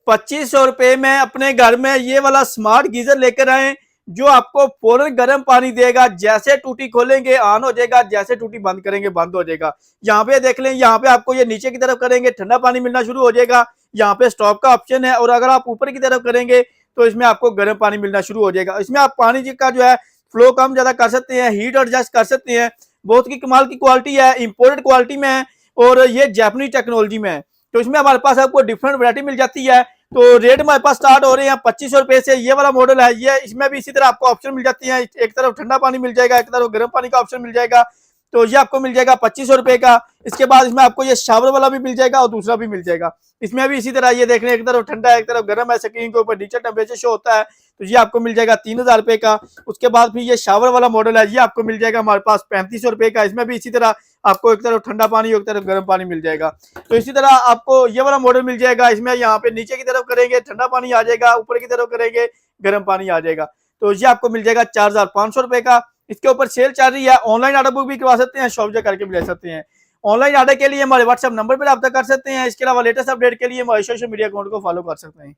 ₹2500 में अपने घर में ये वाला स्मार्ट गीजर लेकर आए, जो आपको फौरन गर्म पानी देगा। जैसे टूटी खोलेंगे ऑन हो जाएगा, जैसे टूटी बंद करेंगे बंद हो जाएगा। यहाँ पे देख लें, यहाँ पे आपको ये नीचे की तरफ करेंगे ठंडा पानी मिलना शुरू हो जाएगा। यहाँ पे स्टॉप का ऑप्शन है, और अगर आप ऊपर की तरफ करेंगे तो इसमें आपको गर्म पानी मिलना शुरू हो जाएगा। इसमें आप पानी का जो है फ्लो कम ज्यादा कर सकते हैं, हीट एडजस्ट कर सकते हैं। बहुत की कमाल की क्वालिटी है, इंपोर्टेड क्वालिटी में है, और ये जापानीज टेक्नोलॉजी में है। तो इसमें हमारे पास आपको डिफरेंट वैरायटी मिल जाती है। तो रेट हमारे पास स्टार्ट हो रहे हैं ₹2500 से। ये वाला मॉडल है, ये इसमें भी इसी तरह आपको ऑप्शन मिल जाती है। एक तरफ ठंडा पानी मिल जाएगा, एक तरफ गर्म पानी का ऑप्शन मिल जाएगा। तो ये आपको मिल जाएगा ₹2500 का। इसके बाद इसमें आपको ये शावर वाला भी मिल जाएगा और दूसरा भी मिल जाएगा। इसमें भी इसी तरह ये देख रहे हैं, एक तरफ ठंडा है एक तरफ गर्म है, स्क्रीन के ऊपर डिजिटल टेम्परेचर शो होता है। तो ये आपको मिल जाएगा ₹3000 का। उसके बाद फिर ये शावर वाला मॉडल है, ये आपको मिल जाएगा हमारे पास ₹3500 का। इसमें भी इसी तरह आपको एक तरफ ठंडा पानी एक तरफ गर्म पानी मिल जाएगा। तो इसी तरह आपको ये वाला मॉडल मिल जाएगा। इसमें यहाँ पे नीचे की तरफ करेंगे ठंडा पानी आ जाएगा, ऊपर की तरफ करेंगे गर्म पानी आ जाएगा। तो ये आपको मिल जाएगा ₹4500 का। इसके ऊपर सेल चल रही है, ऑनलाइन ऑर्डर बुक भी करवा सकते हैं, शॉप जा करके भी ले सकते हैं। ऑनलाइन ऑर्डर के लिए हमारे व्हाट्सएप नंबर पर रब्ता कर सकते हैं। इसके अलावा लेटेस्ट अपडेट के लिए हमारे सोशल मीडिया अकाउंट को फॉलो कर सकते हैं।